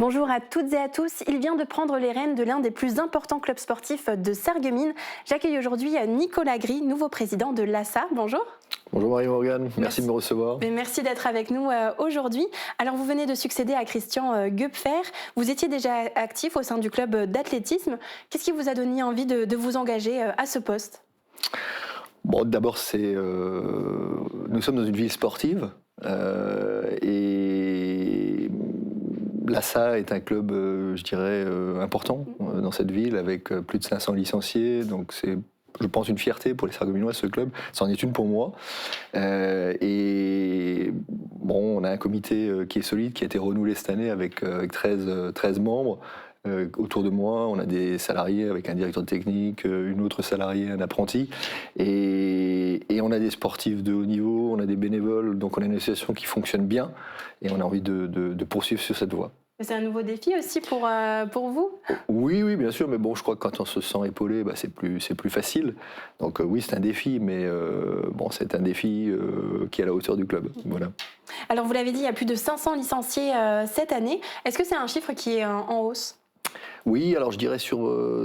Bonjour à toutes et à tous. Il vient de prendre les rênes de l'un des plus importants clubs sportifs de Sarreguemines. J'accueille aujourd'hui Nicolas Gris, nouveau président de l'ASA. Bonjour. Bonjour Marie-Morgane, merci de me recevoir. Merci d'être avec nous aujourd'hui. Alors vous venez de succéder à Christian Goepfer. Vous étiez déjà actif au sein du club d'athlétisme. Qu'est-ce qui vous a donné envie de vous engager à ce poste ? Bon, d'abord, nous sommes dans une ville sportive et l'ASA est un club, je dirais, important dans cette ville avec plus de 500 licenciés. Donc c'est, je pense, une fierté pour les Sarregueminois, ce club. C'en est une pour moi. Et bon, on a un comité qui est solide, qui a été renouvelé cette année avec 13 membres. Autour de moi, on a des salariés avec un directeur technique, une autre salariée, un apprenti, et on a des sportifs de haut niveau, on a des bénévoles, donc on a une association qui fonctionne bien, et on a envie de poursuivre sur cette voie. C'est un nouveau défi aussi pour vous ? Oui, bien sûr, mais bon, je crois que quand on se sent épaulé, c'est plus facile. Donc oui, c'est un défi, mais bon, c'est un défi qui est à la hauteur du club. Voilà. Alors vous l'avez dit, il y a plus de 500 licenciés cette année. Est-ce que c'est un chiffre qui est en hausse ? Oui, alors je dirais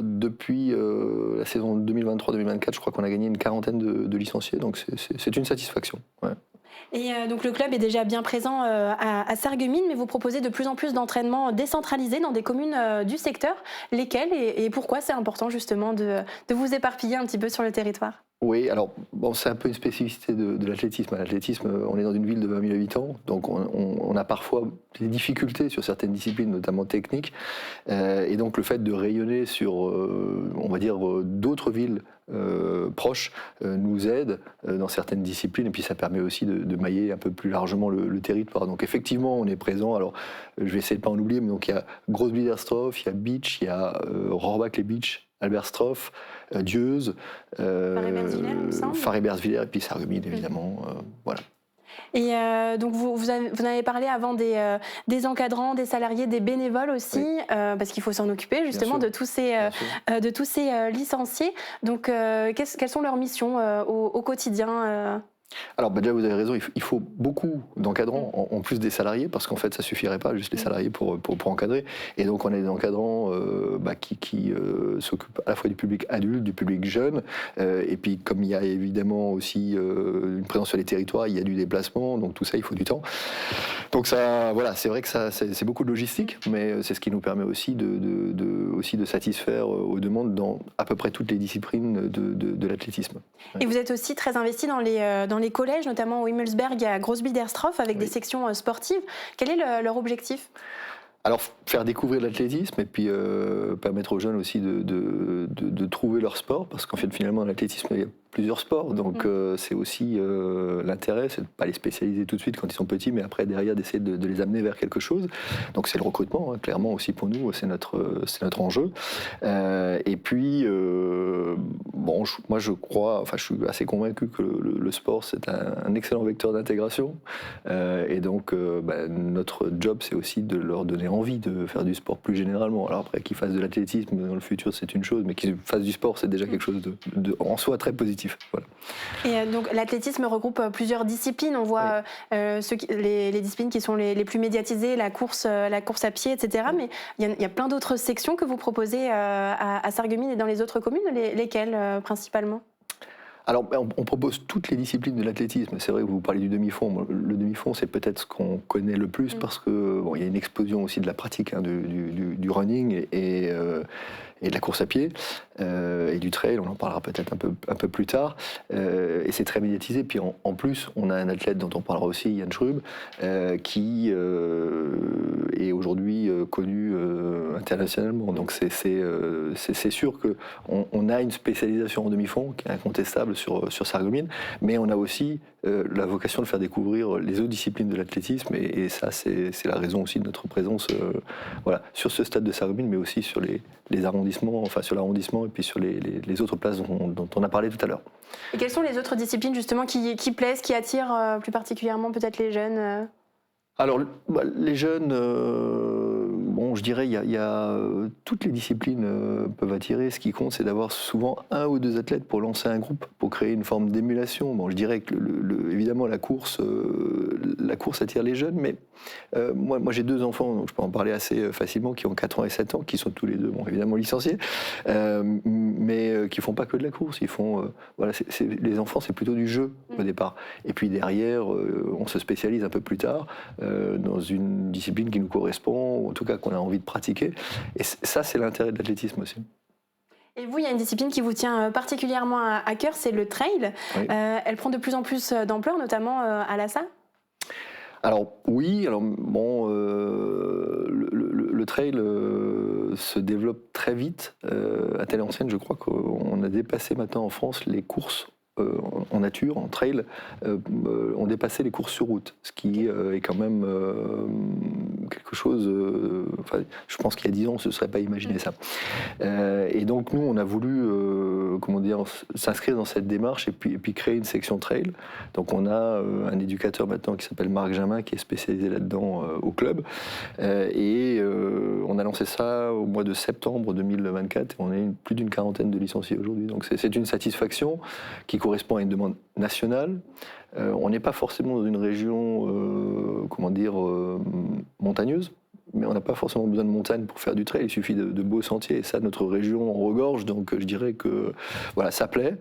depuis la saison 2023-2024, je crois qu'on a gagné une quarantaine de licenciés, donc c'est une satisfaction. Ouais. Et donc le club est déjà bien présent à Sarreguemines, mais vous proposez de plus en plus d'entraînements décentralisés dans des communes du secteur. Lesquelles et pourquoi c'est important justement de vous éparpiller un petit peu sur le territoire ? Oui, alors bon, c'est un peu une spécificité de l'athlétisme. À l'athlétisme, on est dans une ville de 20 000 habitants, donc on a parfois des difficultés sur certaines disciplines, notamment techniques. Et donc le fait de rayonner sur, on va dire, d'autres villes proches nous aide dans certaines disciplines, et puis ça permet aussi de mailler un peu plus largement le territoire. Donc effectivement, on est présent. Alors je vais essayer de pas en oublier, mais donc il y a Großbiedersdorf, il y a Beach, il y a Rohrbach-les-Beach, Albersdorf, Dieuze, Faré-Bersviller et puis Sarreguemines évidemment. Voilà. Et donc vous en avez parlé avant des encadrants, des salariés, des bénévoles aussi, oui. Parce qu'il faut s'en occuper justement de tous ces licenciés. Donc quelles sont leurs missions au quotidien Alors déjà vous avez raison, il faut beaucoup d'encadrants en plus des salariés, parce qu'en fait ça suffirait pas juste les salariés pour encadrer. Et donc on a des encadrants qui s'occupent à la fois du public adulte, du public jeune, et puis comme il y a évidemment aussi une présence sur les territoires, il y a du déplacement, donc tout ça il faut du temps. Donc ça, voilà, c'est vrai que c'est beaucoup de logistique, mais c'est ce qui nous permet aussi de satisfaire aux demandes dans à peu près toutes les disciplines de l'athlétisme. Et vous êtes aussi très investi dans les collèges, notamment au Himmelsberg et à Großbiedersdorf, avec des sections sportives. Quel est leur objectif ? Alors, faire découvrir l'athlétisme et puis permettre aux jeunes aussi de trouver leur sport, parce qu'en fait, finalement, l'athlétisme, il y a plusieurs sports, donc c'est aussi l'intérêt, c'est de ne pas les spécialiser tout de suite quand ils sont petits, mais après, derrière, d'essayer de les amener vers quelque chose. Donc, c'est le recrutement, hein, clairement, aussi pour nous, c'est notre enjeu. Et puis, bon, moi, je suis assez convaincu que le sport, c'est un excellent vecteur d'intégration. Et donc, notre job, c'est aussi de leur donner envie de faire du sport plus généralement. Alors après, qu'ils fassent de l'athlétisme dans le futur, c'est une chose, mais qu'ils fassent du sport, c'est déjà quelque chose en soi très positif. Voilà. Et donc l'athlétisme regroupe plusieurs disciplines. On voit les disciplines qui sont les plus médiatisées, la course à pied, etc. Oui. Mais il y a plein d'autres sections que vous proposez à Sarreguemines et dans les autres communes. Lesquelles principalement ? Alors, on propose toutes les disciplines de l'athlétisme. C'est vrai que vous parlez du demi-fond. Le demi-fond, c'est peut-être ce qu'on connaît le plus parce que il y a une explosion aussi de la pratique du running et de la course à pied et du trail. On en parlera peut-être un peu plus tard. Et c'est très médiatisé. Puis en plus, on a un athlète dont on parlera aussi, Yann Schrub, qui est aujourd'hui connu internationalement. Donc c'est sûr qu'on a une spécialisation en demi-fond qui est incontestable sur Sarreguemines, mais on a aussi la vocation de faire découvrir les autres disciplines de l'athlétisme, et ça c'est la raison aussi de notre présence sur ce stade de Sarreguemines, mais aussi sur les arrondissements, enfin sur l'arrondissement et puis sur les autres places dont on a parlé tout à l'heure. Et quelles sont les autres disciplines justement qui plaisent, qui attirent plus particulièrement peut-être les jeunes ? Alors les jeunes, bon, je dirais, toutes les disciplines peuvent attirer. Ce qui compte, c'est d'avoir souvent un ou deux athlètes pour lancer un groupe, pour créer une forme d'émulation. Bon, je dirais que évidemment la course attire les jeunes, mais moi j'ai 2 enfants, donc je peux en parler assez facilement, qui ont 4 ans et 7 ans, qui sont tous les deux, bon, évidemment licenciés, mais qui font pas que de la course. Ils font, les enfants, c'est plutôt du jeu au départ. Et puis derrière, on se spécialise un peu plus tard dans une discipline qui nous correspond, ou en tout cas qu'on a envie de pratiquer. Et ça, c'est l'intérêt de l'athlétisme aussi. Et vous, il y a une discipline qui vous tient particulièrement à cœur, c'est le trail. Oui. Elle prend de plus en plus d'ampleur, notamment à Lhassa. Alors oui, le trail se développe très vite. À telle enseigne, je crois qu'on a dépassé maintenant en France les courses en nature, en trail, ont dépassé les courses sur route, ce qui est quand même quelque chose. Je pense qu'il y a 10 ans, on ne se serait pas imaginé ça. Et donc nous, on a voulu, s'inscrire dans cette démarche et puis créer une section trail. Donc on a un éducateur maintenant qui s'appelle Marc Jamin, qui est spécialisé là-dedans au club, et on a lancé ça au mois de septembre 2024. Et on est plus d'une quarantaine de licenciés aujourd'hui. Donc c'est une satisfaction qui correspond à une demande nationale. On n'est pas forcément dans une région, montagneuse, mais on n'a pas forcément besoin de montagne pour faire du trail. Il suffit de beaux sentiers, et ça, notre région en regorge. Donc je dirais que voilà, ça plaît,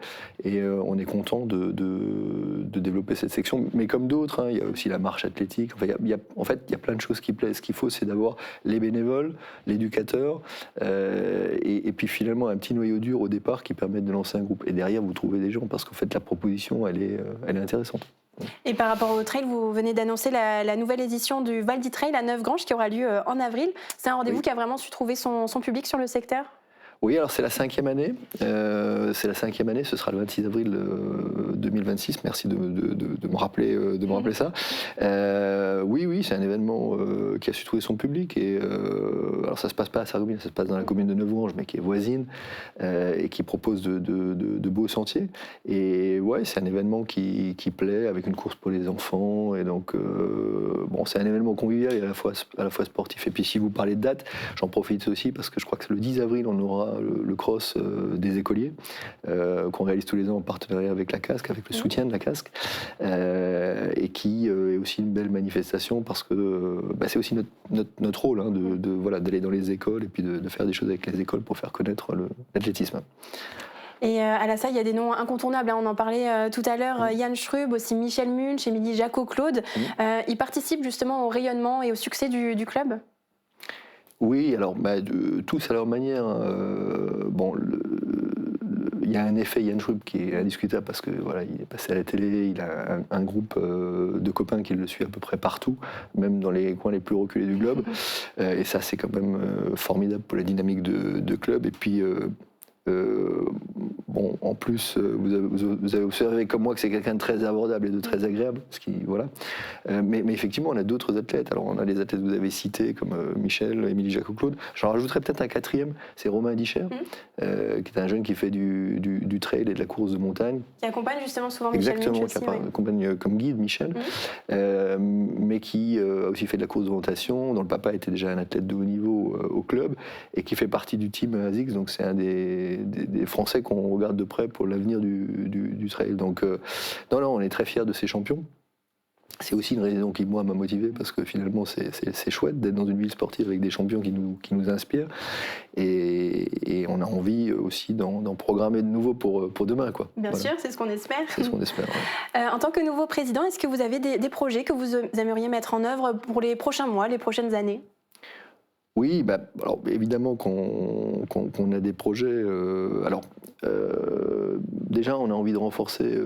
et on est content de développer cette section. Mais comme d'autres, il y a aussi la marche athlétique. Enfin, il y a plein de choses qui plaisent. Ce qu'il faut, c'est d'avoir les bénévoles, l'éducateur, et puis finalement un petit noyau dur au départ qui permet de lancer un groupe. Et derrière, vous trouvez des gens, parce qu'en fait, la proposition, elle est intéressante. Et par rapport au trail, vous venez d'annoncer la nouvelle édition du Val d'Ytrail à Neufgrange qui aura lieu en avril. C'est un rendez-vous qui a vraiment su trouver son public sur le secteur ? Oui, alors c'est la 5e année. Ce sera le 26 avril 2026. Merci de me rappeler, ça. Oui, c'est un événement qui a su trouver son public. Et alors ça se passe pas à Sarreguemines, ça se passe dans la commune de Neufgrange, mais qui est voisine, et qui propose de beaux sentiers. Et ouais, c'est un événement qui plaît, avec une course pour les enfants. Et donc, c'est un événement convivial et à la fois sportif. Et puis si vous parlez de date, j'en profite aussi parce que je crois que le 10 avril, on aura le cross des écoliers qu'on réalise tous les ans en partenariat avec la Casque, avec le soutien de la Casque, et qui est aussi une belle manifestation parce que c'est aussi notre rôle d'aller dans les écoles et puis de faire des choses avec les écoles pour faire connaître l'athlétisme. Et à Lhassa, il y a des noms incontournables, on en parlait tout à l'heure, Yann Schrub, aussi Michel Munch, Émilie Jacot-Claude. Ils participent justement au rayonnement et au succès du club ? Oui, alors tous à leur manière. Il y a un effet Yann Schrub qui est indiscutable parce que il est passé à la télé, il a un groupe de copains qui le suit à peu près partout, même dans les coins les plus reculés du globe. Et ça, c'est quand même formidable pour la dynamique de club. Et puis en plus, vous avez observé comme moi que c'est quelqu'un de très abordable et de très agréable. Mais effectivement, on a d'autres athlètes. Alors, on a les athlètes que vous avez cités, comme Michel, Émilie Jacot-Claude. J'en rajouterais peut-être un 4e, c'est Romain Dicher, qui est un jeune qui fait du trail et de la course de montagne. Qui accompagne justement souvent Michel Munch aussi. Qui accompagne comme guide Michel, mais qui a aussi fait de la course de natation, dont le papa était déjà un athlète de haut niveau au club, et qui fait partie du team ASICS, donc c'est un des Français qu'on regarde de près pour l'avenir du trail. Donc on est très fiers de ces champions. C'est aussi une raison qui, moi, m'a motivé, parce que finalement, c'est chouette d'être dans une ville sportive avec des champions qui nous inspirent. Et on a envie aussi d'en programmer de nouveau pour demain, quoi. Bien sûr, c'est ce qu'on espère. C'est ce qu'on espère, ouais. En tant que nouveau président, est-ce que vous avez des projets que vous aimeriez mettre en œuvre pour les prochains mois, les prochaines années ? Oui, alors évidemment qu'on a des projets. Déjà, on a envie de renforcer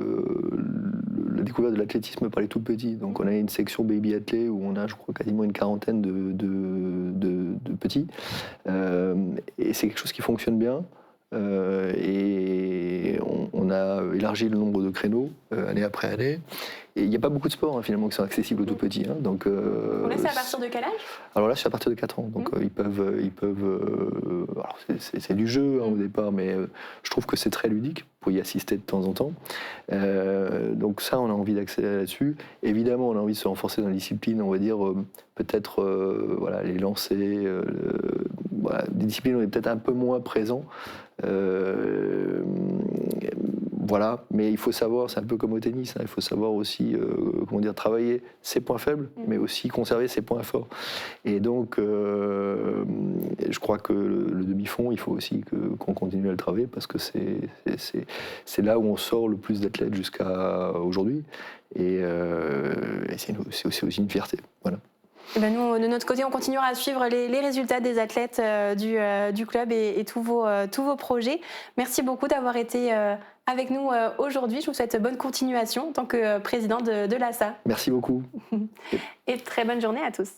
la découverte de l'athlétisme par les tout petits. Donc, on a une section baby athlé où on a, je crois, quasiment une quarantaine de petits. Et c'est quelque chose qui fonctionne bien. Et on a élargi le nombre de créneaux année après année. Et il n'y a pas beaucoup de sports finalement qui sont accessibles aux tout petits. Donc, là, c'est à partir de quel âge? Alors là, c'est à partir de 4 ans. Donc ils peuvent. Alors c'est du jeu au départ, mais je trouve que c'est très ludique pour y assister de temps en temps. Donc ça, on a envie d'accélérer là-dessus. Évidemment, on a envie de se renforcer dans la discipline, on va dire peut-être les lancer, des disciplines où on est peut-être un peu moins présent. Voilà, mais il faut savoir, c'est un peu comme au tennis, il faut savoir aussi travailler ses points faibles, mais aussi conserver ses points forts. Et donc, je crois que le demi-fond, il faut aussi qu'on continue à le travailler parce que c'est là où on sort le plus d'athlètes jusqu'à aujourd'hui. Et c'est aussi une fierté. Voilà. Et ben nous, de notre côté, on continuera à suivre les résultats des athlètes du club et tous vos projets. Merci beaucoup d'avoir été avec nous aujourd'hui. Je vous souhaite bonne continuation en tant que président de l'ASA. Merci beaucoup. Et très bonne journée à tous.